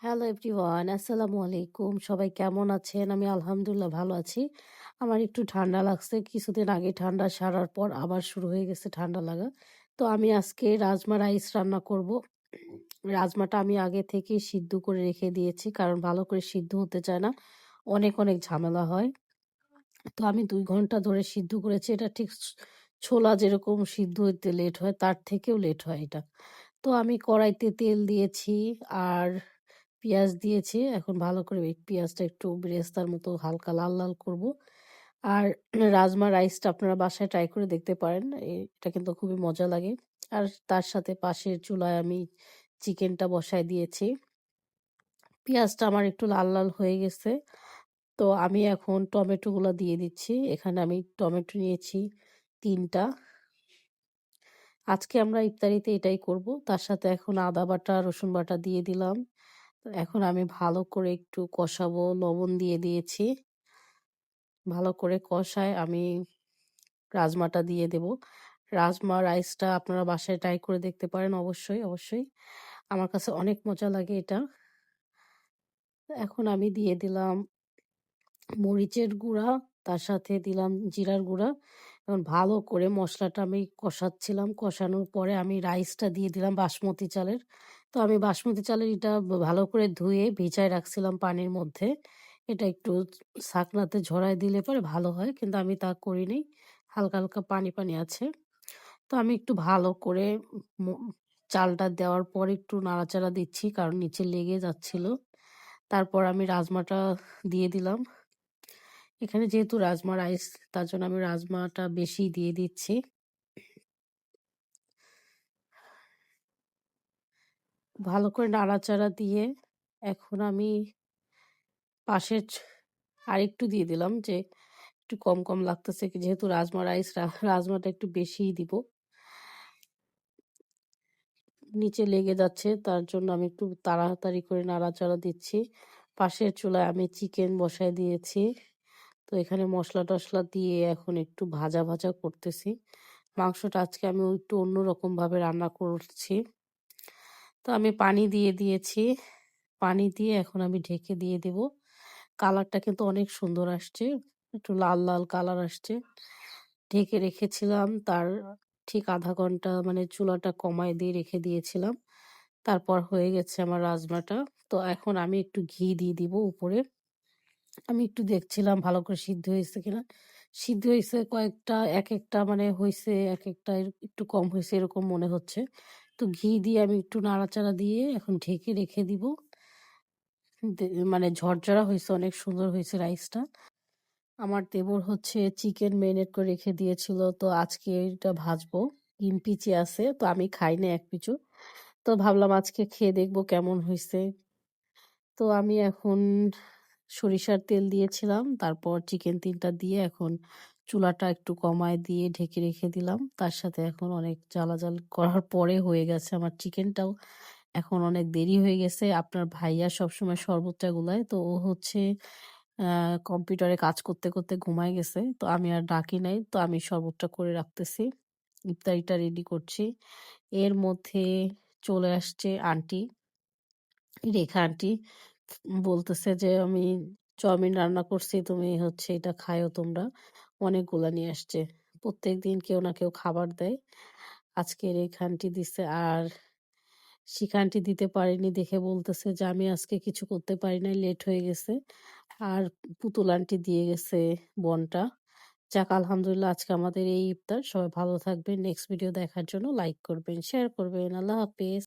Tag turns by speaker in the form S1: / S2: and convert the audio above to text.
S1: Hello everyone, আসসালামু আলাইকুম। সবাই কেমন আছেন? আমি আলহামদুলিল্লাহ ভালো আছি। আমার একটু ঠান্ডা লাগছে। কিছুদিন আগে ঠান্ডা সারার পর আবার শুরু হয়ে গেছে ঠান্ডা লাগা। তো আমি আজকে রাজমা রাইস রান্না করব। রাজমাটা আমি আগে থেকেই সিদ্ধ করে রেখে দিয়েছি কারণ ভালো করে সিদ্ধ হতে চায় না। অনেক ঝামেলা হয়। তো আমি ২ ঘন্টা ধরে সিদ্ধ করেছি। এটা ঠিক ছোলা যেরকম সিদ্ধ হইতে লেট হয় তার থেকেও লেট হয় এটা। তো আমি কড়াইতে তেল দিয়েছি আর পেঁয়াজ দিয়েছি। এখন ভালো করে এই পেঁয়াজটা একটু বেরেস্তার মতো হালকা লাল করব। আর রাজমা রাইসটা আপনারা বাসায় ট্রাই করে দেখতে পারেন। এটা কিন্তু খুবই মজা লাগে। আর তার সাথে পাশের চুলায় আমি চিকেনটা বসায় দিয়েছি। পেঁয়াজটা আমার একটু লাল হয়ে গেছে। তো আমি এখন টমেটোগুলা দিয়ে দিচ্ছি। এখানে আমি টমেটো নিয়েছি ৩ টা। আজকে আমরা ইফতারিতে এটাই করব। তার সাথে এখন আদা বাটা, রসুন বাটা দিয়ে দিলাম। তো এখন আমি ভালো করে একটু কষাবো, লবণ দিয়ে দিয়েছি। ভালো করে কষায় আমি রাজমাটা দিয়ে দেব। রাজমা রাইসটা আপনারা বাসায় ট্রাই করে দেখতে পারেন অবশ্যই। আমার কাছে অনেক মজা লাগে এটা। এখন আমি দিয়ে দিলাম মরিচের গুঁড়া, তার সাথে দিলাম জিরার গুঁড়া। এখন ভালো করে মসলাটা আমি কষাচ্ছিলাম। কষানোর পরে আমি রাইসটা দিয়ে দিলাম বাসমতি চালের। তো আমি বাসমতি চালের এটা ভালো করে ধুয়ে ভিজায় রাখছিলাম পানির মধ্যে। এটা একটু ছাঁকনাতে ঝরায় দিলে পরে ভালো হয়। কিন্তু আমি তা করিনি। হালকা পানি আছে। তো আমি একটু ভালো করে ম চালটা দেওয়ার পর একটু নাড়াচাড়া দিচ্ছি কারণ নিচে লেগে যাচ্ছিল। তারপর আমি রাজমাটা দিয়ে দিলাম। এখানে যেহেতু রাজমা রাইস তার জন্য আমি রাজমাটা বেশি দিয়ে দিচ্ছি। ভালো করে নাড়াচাড়া দিয়ে এখন আমি পাশের আরেকটু দিয়ে দিলাম যে একটু কম লাগতেছে যেহেতু রাজমা রাইস রাজমাটা একটু বেশিই দিব। নিচে লেগে যাচ্ছে তার জন্য আমি একটু তাড়াতাড়ি করে নাড়াচাড়া দিচ্ছি। পাশের চুলায় আমি চিকেন বসায় দিয়েছি। তো এখানে মসলা টসলা দিয়ে এখন একটু ভাজা করতেছি। মাংসটা আজকে আমি একটু অন্যরকম ভাবে রান্না করছি। তো আমি পানি দিয়ে দিয়েছি। পানি দিয়ে এখন আমি ঢেকে দিয়ে দেব। কালারটা কিন্তু অনেক সুন্দর আসছে। একটু লাল কালার আসছে। ঢেকে রেখেছিলাম তার ঠিক ০.৫ ঘন্টা মানে চুলাটা কমায় দিয়ে রেখে দিয়েছিলাম। তারপর হয়ে গেছে আমার রাজমাটা। তো এখন আমি একটু ঘি দিয়ে দিব উপরে। আমি একটু দেখছিলাম ভালো করে সিদ্ধ হয়েছে কিনা। সিদ্ধ হইছে কয়েকটা একেকটা মানে হইছে, একেকটা একটু কম হইছে এরকম মনে হচ্ছে। তো ঘি দিয়ে আমি একটু নাড়াচাড়া দিয়ে এখন ঢেকে রেখে দিব। দে মানে ঝরঝরা হইছে, অনেক সুন্দর হইছে রাইসটা। আমার দেবর হচ্ছে চিকেন মেরিনেট করে রেখে দিয়েছিল। তো আজকে এটা ভাজবো। ৩ পিচি আছে। তো আমি খাই না ১ পিচও। তো ভাবলাম আজকে খেয়ে দেখবো কেমন হইছে। তো আমি এখন সরিষার তেল দিয়েছিলাম। তারপর চিকেন ৩ টা দিয়ে এখন চুলাটা একটু কমায় দিয়ে ঢেকে রেখে দিলাম। তার সাথে এখন অনেক জ্বালাজাল করার পরে হয়ে গেছে আমার চিকেনটাও। এখন অনেক দেরি হয়ে গেছে। আপনার ভাইয়া সবসময় শরবতটা গুলায়। তো ও হচ্ছে আ কম্পিউটারে কাজ করতে ঘুমায় গেছে। তো আমি আর ডাকি নাই। তো আমি শরবতটা করে রাখতেছি। ইফতারিটা রেডি করছি। এর মধ্যে চলে আসছে আন্টি। রেখা আন্টি বলতেছে যে, "আমি চাউমিন রান্না করছি, তুমি হচ্ছে এটা খাইও তোমরা।" অনেকগুলা নিয়ে আসছে। প্রত্যেকদিন কেউ না কেউ খাবার দেয়। আজকে রেখা আন্টি দিছে আর শিখা আন্টি দিতে পারেনি দেখে বলতেছে যে, "আমি আজকে কিছু করতে পারি নাই, লেট হয়ে গেছে।" আর পুতুল আন্টি দিয়ে গেছে বনটা। যাক আলহামদুলিল্লাহ আজকে আমাদের এই ইফতার। সবাই ভালো থাকবেন। নেক্সট ভিডিও দেখার জন্য লাইক করবেন, শেয়ার করবেন। আল্লাহ হাফেজ।